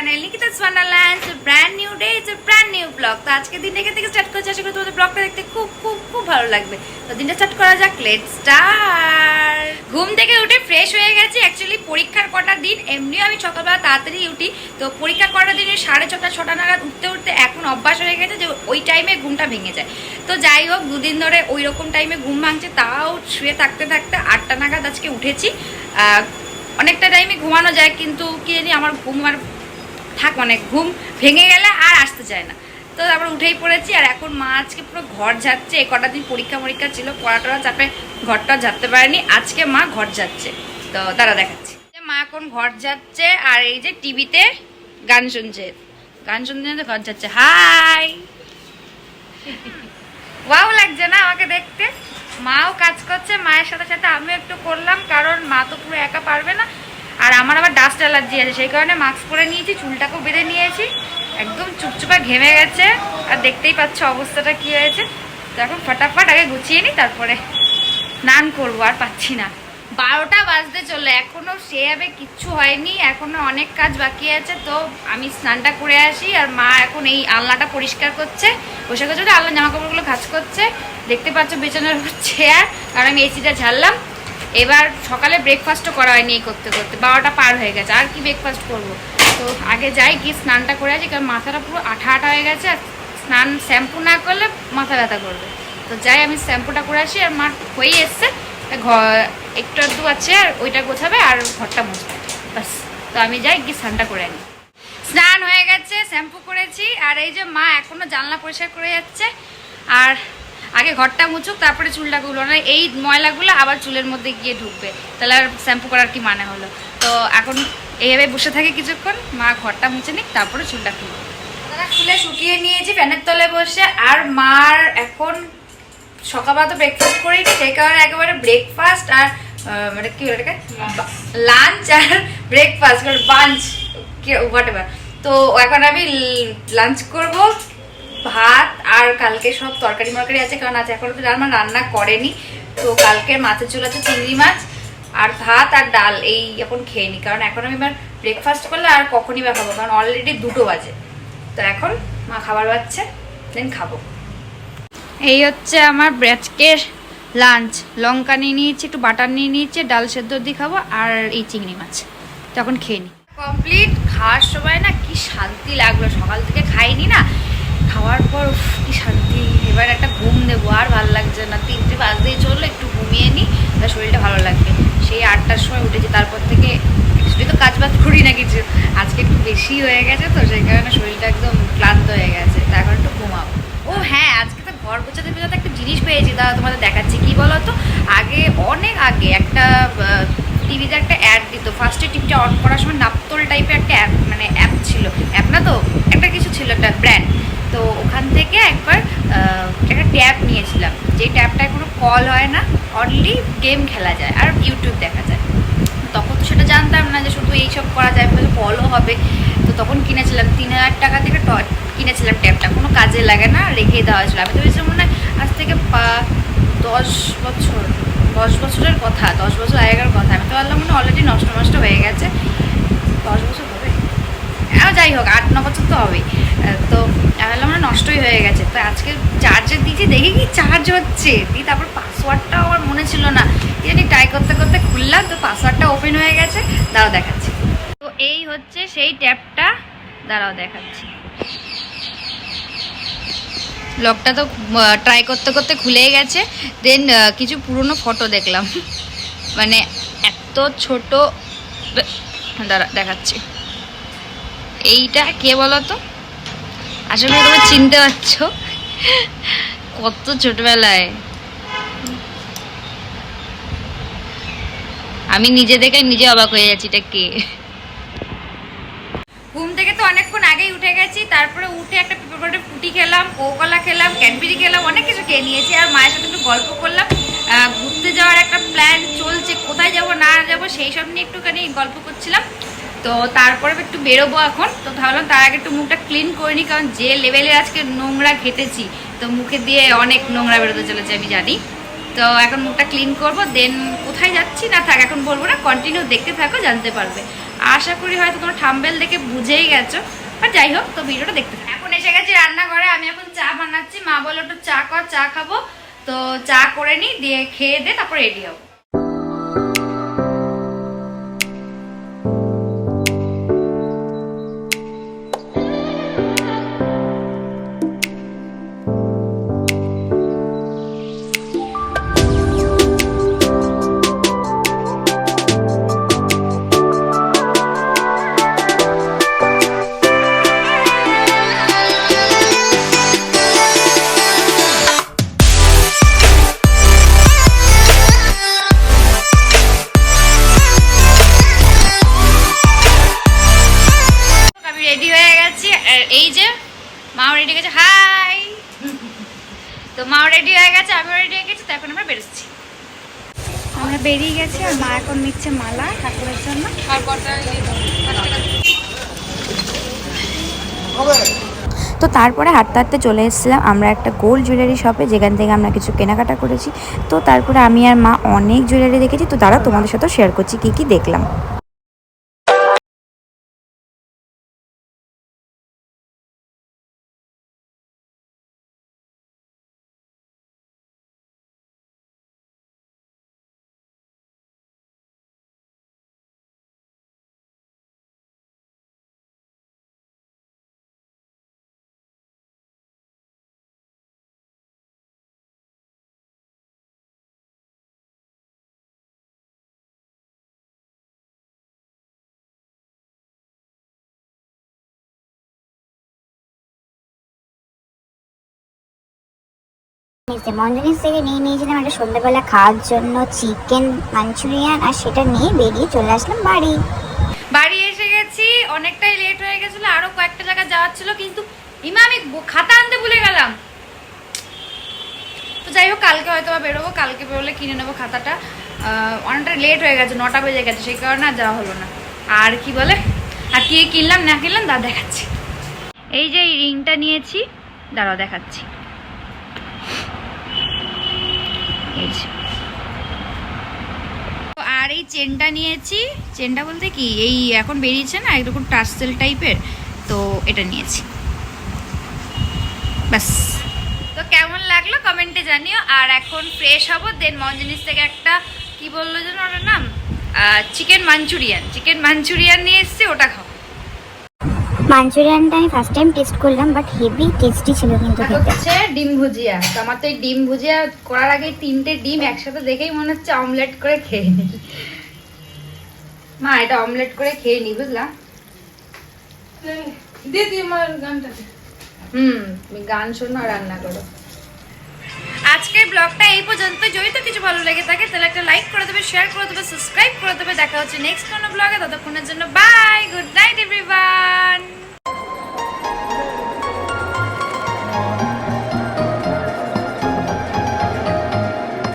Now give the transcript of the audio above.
channel Nikita's Wonderland. It's a brand new day, it's a brand new vlog. তো আজকে দিনটা থেকে start করছি, আশা করি তোমাদের ব্লগটা দেখতে খুব খুব খুব ভালো লাগবে। তো দিনটা স্টার্ট করা যাক, লেটস স্টার্ট। ঘুম থেকে উঠে ফ্রেশ হয়ে গেছি। অ্যাকচুয়ালি পরীক্ষার কটা দিন এমনিও আমি সকালবেলা তাড়াতাড়ি উঠি, তো পরীক্ষা কটা দিনে 6:30-6টা নাগাদ উঠতে উঠতে এখন অভ্যাস হয়ে গেছে যে ওই টাইমে ঘুমটা ভেঙে যায়। তো যাই হোক, দুদিন ধরে ওই রকম টাইমে ঘুম ভাঙছে, তাও শুয়ে থাকতে থাকতে 8টা নাগাদ আজকে উঠেছি। অনেকটা টাইমে ঘুমানো যায়, কিন্তু কি জানি আমার ঘুম ঘুম ভেঙে গেলে আর আসতে চায় না। তো তারপর উঠেই পড়েছি। আর এখন মা আজকে পুরো ঘর ঝাড়ছে। এই কটা দিন পরীক্ষা ছিল, পড়াটা চাপে ঘরটা ঝাড়তে পারেনি, আজকে মা ঘর ঝাড়ছে। তো তারা দেখাচ্ছি মা এখন ঘর ঝাড়ছে, আর এই যে টিভিতে গান শুনছে ঘর ঝাড়ছে। হাই, ওয়াও লাগছে না আমাকে দেখতে? মাও কাজ করছে, মায়ের সাথে সাথে আমিও একটু করলাম, কারণ মা তো পুরো একা পারবে না। আর আমার আবার ডাস্ট অ্যালার্জি আছে, সেই কারণে মাস্ক পরে নিয়েছি, চুলটাকেও বেঁধে নিয়েছি। একদম চুপচুপা ঘেমে গেছে, আর দেখতেই পাচ্ছ অবস্থাটা কি হয়েছে। তো এখন ফটাফট আগে গুছিয়ে নিই, তারপরে স্নান করবো। আর পাচ্ছি না, 12টা বাজতে চলে, এখনও সেভাবে কিচ্ছু হয়নি, এখনও অনেক কাজ বাকি আছে। তো আমি স্নানটা করে আসি, আর মা এখন এই আলনাটা পরিষ্কার করছে, বসে গেছে আলনার জামা কাপড়গুলো ভাঁজ করছে। দেখতে পাচ্ছ বিছানার চেয়ার, কারণ আমি এসিটা ঝাড়লাম। এবার সকালে ব্রেকফাস্টও করা হয়নি, এই করতে করতে 12টা পার হয়ে গেছে। আর কি ব্রেকফাস্ট করবো? তো আগে যাই, গিয়ে স্নানটা করে আসি, কারণ মাথাটা পুরো আঠা হয়ে গেছে, আর শ্যাম্পু না করলে মাথা ব্যথা করবে। তো যাই, আমি শ্যাম্পুটা করে আসি। আর মা হয়ে এসছে, একটু আধটু আছে, আর ওইটা গোছাবে আর ঘরটা মুছবে, বাস। তো আমি যাই, গিয়ে স্নানটা করে আনি। স্নান হয়ে গেছে, শ্যাম্পু করেছি, আর এই যে মা এখনো জানলা পরিষ্কার করে যাচ্ছে। আর আগে ঘরটা মুছুক, তারপরে চুলটাগুলো, না এই ময়লাগুলো আবার চুলের মধ্যে গিয়ে ঢুকবে, তাহলে আর শ্যাম্পু করার কি মানে হলো? তো এখন এইভাবে বসে থাকি কিছুক্ষণ, মা ঘরটা মুছে নিক, তারপরে চুলটা খুলবো। খুলে শুকিয়ে নিয়েছি ফ্যানের তলে বসে। আর মার এখন সকালবেলা তো ব্রেকফাস্ট করিনি, সেই কারণে একেবারে ব্রেকফাস্ট আর মানে কি বলে লাঞ্চ আর ব্রেকফাস্ট বাঞ্চ হোয়াট এভার। তো এখন আমি লাঞ্চ করব, ভাত আর কালকে সব তরকারি মরকারি আছে, কারণ আজ এখন তো আমার রান্না করেনি। তো কালকে মাছের ঝোল আছে, চিংড়ি মাছ আর ভাত আর ডাল, এই এখন খেয়ে নিই, কারণ এখন আমি এবার ব্রেকফাস্ট করলে আর কখনই বা খাবো, কারণ অলরেডি 2টো বাজে। তো এখন মা খাবার বাচ্ছে, দেন খাবো। এই হচ্ছে আমার আজকের লাঞ্চ। লঙ্কা নিয়ে নিয়েছি, একটু বাটার নিয়ে নিয়েছি, ডাল সেদ্ধ দিয়ে খাবো, আর এই চিংড়ি মাছ। তখন খেয়ে নিই। কমপ্লিট। খাওয়ার সময় না কি শান্তি লাগলো, সকাল থেকে খাইনি না, খাওয়ার পর কি শান্তি। এবার একটা ঘুম দেবো, আর ভালো লাগছে না, 3টে বাজতেই চললো, একটু ঘুমিয়ে নিই, তার শরীরটা ভালো লাগবে। সেই 8টার সময় উঠেছি, তারপর থেকে অ্যাকচুয়ালি তো কাজ বাজ করি না কিছু, আজকে একটু বেশি হয়ে গেছে, তো সেই কারণে শরীরটা একদম ক্লান্ত হয়ে গেছে। তো এখন একটু ঘুমাবো। ও হ্যাঁ, আজকে তো ঘর গোছাতে গোছাতে একটা জিনিস পেয়েছি, দাদা তোমাদের দেখাচ্ছি। কি বলো তো, অনেক আগে একটা টিভিতে একটা অ্যাড দিত, ফার্স্টে টিভিটা অন করার সময় নাপতোল টাইপের একটা অ্যাপ ছিল, অ্যাপ না তো একটা কিছু ছিল, একটা ব্র্যান্ড। তো ওখান থেকে একবার একটা ট্যাব নিয়েছিলাম, যেই ট্যাবটায় কোনো কল হয় না, অনলি গেম খেলা যায় আর ইউটিউব দেখা যায়। তখন তো সেটা জানতাম না যে শুধু এইসব করা যায়, কলও হবে। তো তখন কিনেছিলাম 3000 টাকা থেকে কিনেছিলাম ট্যাবটা, কোনো কাজে লাগে না, রেখেই দেওয়া হয়েছিল। আমি তো ভেবেছিলাম মনে হয় আজ থেকে 10 বছরের কথা, 10 বছর আগেকার কথা। আমি তো ভাবলাম মনে অলরেডি নষ্ট হয়ে গেছে, 10 বছর হবে, যাই হোক 8-9 বছর তো হবেই। তো ভাবলাম মানে নষ্টই হয়ে গেছে। তো আজকে চার্জে দিয়েছি, দেখি কি চার্জ হচ্ছে, দিয়ে তারপর পাসওয়ার্ডটাও আমার মনে ছিল না, জানি ট্রাই করতে করতে খুললাম, তো পাসওয়ার্ডটা ওপেন হয়ে গেছে। দাঁড়াও দেখাচ্ছি। তো এই হচ্ছে সেই ট্যাবটা, দাঁড়াও দেখাচ্ছি। লকটা তো ট্রাই করতে করতে খুলেই গেছে। দেন কিছু পুরনো ফটো দেখলাম, মানে এত ছোট, দাঁড়া দেখাচ্ছি। এইটা কে বলো তো? আশা করি তুমি চিনতে পারছো, কত ছোটবেলায়। আমি নিজে দেখে নিজে অবাক হয়ে যাচ্ছি, এটা কে। ঘুম থেকে তো অনেকক্ষণ আগেই উঠে গেছি, তারপরে উঠে একটা পেপারে ফুটি খেলাম, কোকোলা খেলাম, ক্যাডবেরি খেলাম, অনেক কিছু খেয়ে নিয়েছি। আর মায়ের সাথে একটু গল্প করলাম, ঘুরতে যাওয়ার একটা প্ল্যান চলছে, কোথায় যাব না যাব সেই সব নিয়ে একটুখানি গল্প করছিলাম। তো তারপরে একটু বেরোবো এখন। তো ভাবলাম তার আগে একটু মুখটা ক্লিন করে নিই, কারণ যে লেভেলে আজকে নোংরা ঘেটেছি, তো মুখে দিয়ে অনেক নোংরা বেরোতে চলেছে আমি জানি। তো তো এখন মুখটা ক্লিন করবো, দেন কোথায় যাচ্ছি না থাক এখন বলবো না, কন্টিনিউ দেখতে থাকো, জানতে পারবে। আশা করি হয়তো তোমার থাম্বনেল দেখে বুঝেই গেছো, আর যাই হোক, তো ভিডিওটা দেখতে থাকো। এখন এসে গেছি রান্নাঘরে, আমি এখন চা বানাচ্ছি। মা বললো একটু চা কর, চা খাবো, তো চা করে নিই, দিয়ে খেয়ে দে তারপর রেডি হবো। রেডি হয়ে গেছি, এই যে মাও রেডি গেছে, হাই। তো মাও রেডি হয়ে গেছে, আমিও রেডি হয়ে গেছি, তো এখন আমরা বেরোচ্ছি। আমরা বেরিয়ে গেছি, আর মা এখন নিচ্ছে মালা ঠাকুরের জন্য। তো তারপরে হাঁটতে হাঁটতে চলে এসেছিলাম আমরা একটা গোল্ড জুয়েলারি শপে, যেখান থেকে আমরা কিছু কেনাকাটা করেছি। তো তারপরে আমি আর মা অনেক জুয়েলারি দেখেছি, তো তারা তোমাদের সাথে শেয়ার করছি কী কী দেখলাম। মঞ্জুরিস থেকে নিয়েছিলাম একটা সন্ধ্যাবেলা খাওয়ার জন্য চিকেন মাঞ্চুরিয়ান, আর সেটা নিয়ে বেরিয়ে চলে আসলাম বাড়ি এসে গেছি, অনেকটাই লেট হয়ে গেছিল, আরো কয়েকটা জায়গা যাওয়ার ছিল, কিন্তু ইমা আমি খাতা আনতে ভুলে গেলাম। তো যাই হোক, কালকে হয়তো বেরোবো, কালকে বেরোলে কিনে নেবো খাতাটা। অনেকটা লেট হয়ে গেছে, 9টা বেজে গেছে, সেই কারণে আর যাওয়া হলো না। আর কি বলে, আর কি কিনলাম না কিনলাম দাঁড়া দেখাচ্ছি। এই যে এই রিংটা নিয়েছি, দাঁড়াও দেখাচ্ছি। আর এই চেনটা নিয়েছি, চেনটা বলতে কি এই এখন বেরিয়েছে না এরকম টার্সেল টাইপের, তো এটা নিয়েছি ব্যাস। তো কেমন লাগলো কমেন্টে জানিও। আর এখন ফ্রেশ হবো, দেন মঞ্জুনিস থেকে একটা কি বললো যেন ওটার নাম, চিকেন মাঞ্চুরিয়ান নিয়ে এসছি, ওটা খাও। মাঞ্চুরিয়ানটা আমি ফার্স্ট টাইম টেস্ট করলাম, বাট হেভি টেস্টি ছিল কিন্তু খেতে। হচ্ছে ডিম ভুজিয়া, তো আমার তো এই ডিম ভুজিয়া করার আগে 3টে ডিম একসাথে দেখেই মনে হচ্ছে অমলেট করে খেয়ে নি। মা এটা অমলেট করে খেয়ে নি, বুঝলা? তুমি গান শোনো আর রান্না করো। আজকের ব্লগটা এই পর্যন্ত। যদি তো কিছু ভালো লেগে থাকে তাহলে একটা লাইক করে দেবে, শেয়ার করে দেবে, সাবস্ক্রাইব করে দেবে। দেখা হচ্ছে নেক্সট কোনো ব্লগে, ততক্ষণের জন্য বাই, গুড নাইট এভরিওয়ান।